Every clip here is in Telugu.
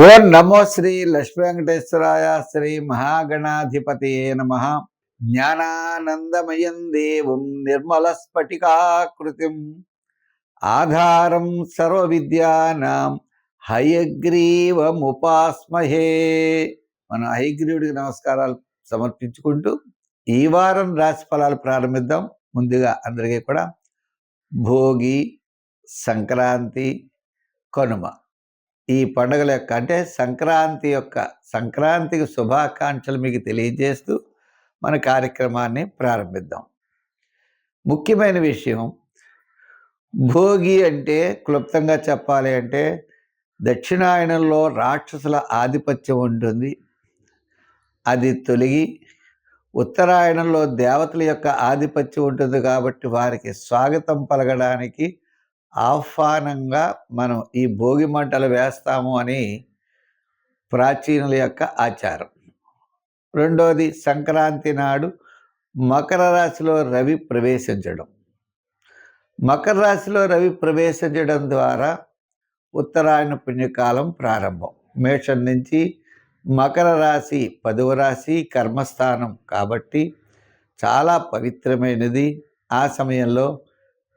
ఓం నమో శ్రీ లక్ష్మీ వెంకటేశ్వరాయ శ్రీ మహాగణాధిపతియే నమః. జ్ఞానానందమయం దేవం నిర్మల స్ఫటికాకృతిం ఆధారం సర్వ విద్యానాం హయగ్రీవముపాస్మహే. మన హయగ్రీవుడికి నమస్కారాలు సమర్పించుకుంటూ ఈ వారం రాశి ఫలాలు ప్రారంభిద్దాం. ముందుగా అందరికీ కూడా భోగి, సంక్రాంతి, కనుమ ఈ పండుగల యొక్క అంటే సంక్రాంతికి శుభాకాంక్షలు మీకు తెలియజేస్తూ మన కార్యక్రమాన్ని ప్రారంభిద్దాం. ముఖ్యమైన విషయం, భోగి అంటే క్లుప్తంగా చెప్పాలి అంటే దక్షిణాయనంలో రాక్షసుల ఆధిపత్యం ఉంటుంది. అది తొలగి ఉత్తరాయణంలో దేవతల యొక్క ఆధిపత్యం ఉంటుంది. కాబట్టి వారికి స్వాగతం పలకడానికి ఆహ్వానంగా మనం ఈ భోగి మంటలు వేస్తాము అని ప్రాచీనుల యొక్క ఆచారం. రెండోది, సంక్రాంతి నాడు మకర రాశిలో రవి ప్రవేశించడం. మకర రాశిలో రవి ప్రవేశించడం ద్వారా ఉత్తరాయణ పుణ్యకాలం ప్రారంభం. మేషం నుంచి మకర రాశి 10వ రాశి, కర్మస్థానం కాబట్టి చాలా పవిత్రమైనది. ఆ సమయంలో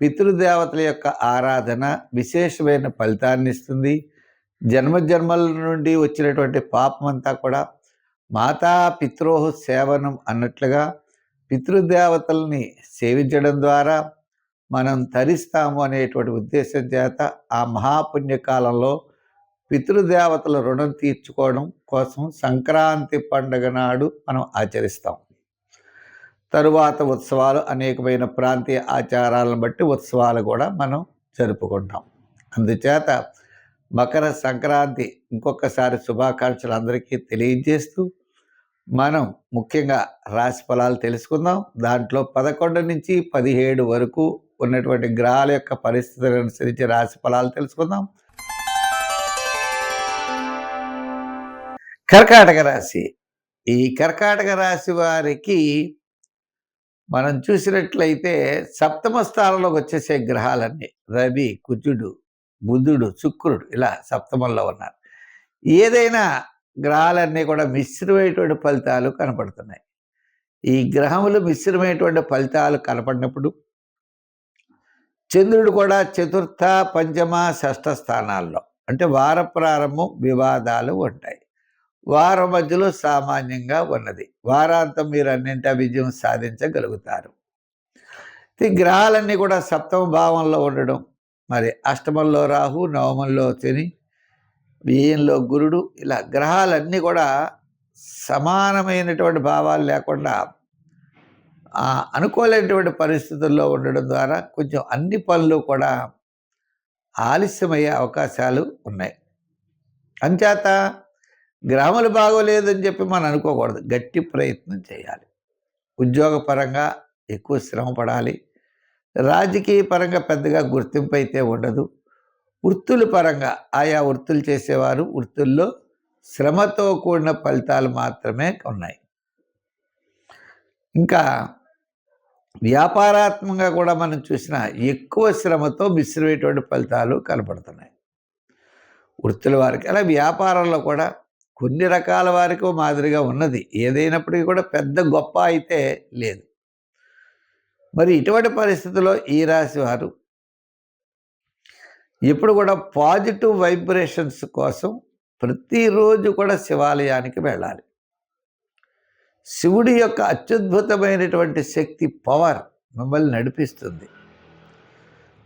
పితృదేవతల యొక్క ఆరాధన విశేషమైన ఫలితాన్ని ఇస్తుంది. జన్మజన్మల నుండి వచ్చినటువంటి పాపమంతా కూడా మాతా పితృహు సేవనం అన్నట్లుగా పితృదేవతల్ని సేవించడం ద్వారా మనం తరిస్తాము అనేటువంటి ఉద్దేశం చేత ఆ మహాపుణ్యకాలంలో పితృదేవతల రుణం తీర్చుకోవడం కోసం సంక్రాంతి పండుగ నాడు మనం ఆచరిస్తాం. తరువాత ఉత్సవాలు, అనేకమైన ప్రాంతీయ ఆచారాలను బట్టి ఉత్సవాలు కూడా మనం జరుపుకుంటాం. అందుచేత మకర సంక్రాంతి ఇంకొకసారి శుభాకాంక్షలు అందరికీ తెలియజేస్తూ మనం ముఖ్యంగా రాశి ఫలాలు తెలుసుకుందాం. దాంట్లో 11 నుంచి 17 వరకు ఉన్నటువంటి గ్రహాల యొక్క పరిస్థితులను అనుసరించి రాశి ఫలాలు తెలుసుకుందాం. కర్కాటక రాశి. ఈ కర్కాటక రాశి వారికి మనం చూసినట్లయితే సప్తమ స్థానంలోకి వచ్చేసే గ్రహాలన్నీ రవి, కుజుడు, బుధుడు, శుక్రుడు ఇలా సప్తమంలో ఉన్నారు. ఏదైనా గ్రహాలన్నీ కూడా మిశ్రమైనటువంటి ఫలితాలు కనపడుతున్నాయి. ఈ గ్రహములు మిశ్రమైనటువంటి ఫలితాలు కనపడినప్పుడు చంద్రుడు కూడా చతుర్థ, పంచమ, షష్ఠ స్థానాల్లో అంటే వార ప్రారంభం వివాదాలు ఉంటాయి. వారం మధ్యలో సామాన్యంగా ఉన్నది. వారాంతం మీరు అన్నింటా విజయం సాధించగలుగుతారు. ఈ గ్రహాలన్నీ కూడా సప్తమ భావంలో ఉండడం, మరి అష్టమంలో రాహు, నవమంలో శని, వ్యయంలో గురుడు, ఇలా గ్రహాలన్నీ కూడా సమానమైనటువంటి భావాలు లేకుండా అనుకోలేనటువంటి పరిస్థితుల్లో ఉండడం ద్వారా కొంచెం అన్ని పనులు కూడా ఆలస్యమయ్యే అవకాశాలు ఉన్నాయి. అంచేత గ్రహములు బాగోలేదని చెప్పి మనం అనుకోకూడదు. గట్టి ప్రయత్నం చేయాలి. ఉద్యోగపరంగా ఎక్కువ శ్రమ పడాలి. రాజకీయ పరంగా పెద్దగా గుర్తింపు అయితే ఉండదు. వృత్తుల పరంగా ఆయా వృత్తులు చేసేవారు వృత్తుల్లో శ్రమతో కూడిన ఫలితాలు మాత్రమే ఉన్నాయి. ఇంకా వ్యాపారాత్మకంగా కూడా మనం చూసిన ఎక్కువ శ్రమతో మిశ్రమైనటువంటి ఫలితాలు కనపడుతున్నాయి వృత్తుల వారికి. అలా వ్యాపారంలో కూడా కొన్ని రకాల వారికి మాదిరిగా ఉన్నది. ఏదైనప్పటికీ కూడా పెద్ద గొప్ప అయితే లేదు. మరి ఇటువంటి పరిస్థితుల్లో ఈ రాశి వారు ఎప్పుడు కూడా పాజిటివ్ వైబ్రేషన్స్ కోసం ప్రతిరోజు కూడా శివాలయానికి వెళ్ళాలి. శివుడి యొక్క అత్యద్భుతమైనటువంటి శక్తి, పవర్ మిమ్మల్ని నడిపిస్తుంది.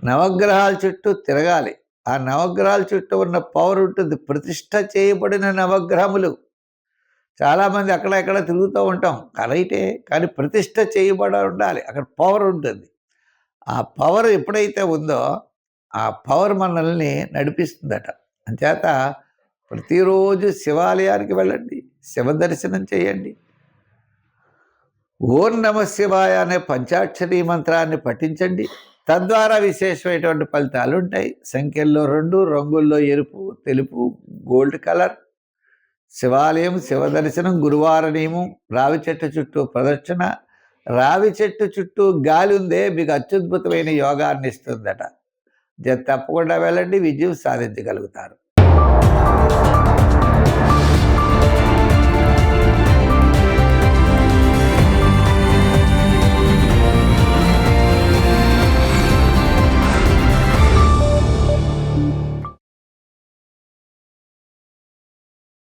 నవగ్రహాల చుట్టూ తిరగాలి. ఆ నవగ్రహాల చుట్టూ ఉన్న పవర్ ఉంటుంది. ప్రతిష్ఠ చేయబడిన నవగ్రహములు చాలామంది అక్కడ ఎక్కడ తిరుగుతూ ఉంటాం, కరైటే, కానీ ప్రతిష్ఠ చేయబడి ఉండాలి. అక్కడ పవర్ ఉంటుంది. ఆ పవర్ ఎప్పుడైతే ఉందో ఆ పవర్ మనల్ని నడిపిస్తుందట. అంచేత ప్రతిరోజు శివాలయానికి వెళ్ళండి, శివ దర్శనం చేయండి. ఓం నమ శివాయ అనే పంచాక్షరీ మంత్రాన్ని పఠించండి. తద్వారా విశేషమైనటువంటి ఫలితాలు ఉంటాయి. సంఖ్యల్లో 2, రంగుల్లో ఎరుపు, తెలుపు, గోల్డ్ కలర్. శివాలయం, శివ దర్శనం, గురువార నియమం, రావి చెట్టు చుట్టూ ప్రదక్షిణ. రావి చెట్టు చుట్టూ గాలి ఉందే మీకు అత్యద్భుతమైన యోగాన్ని ఇస్తుందట. తప్పకుండా వెళ్ళండి, విజయం సాధించగలుగుతారు.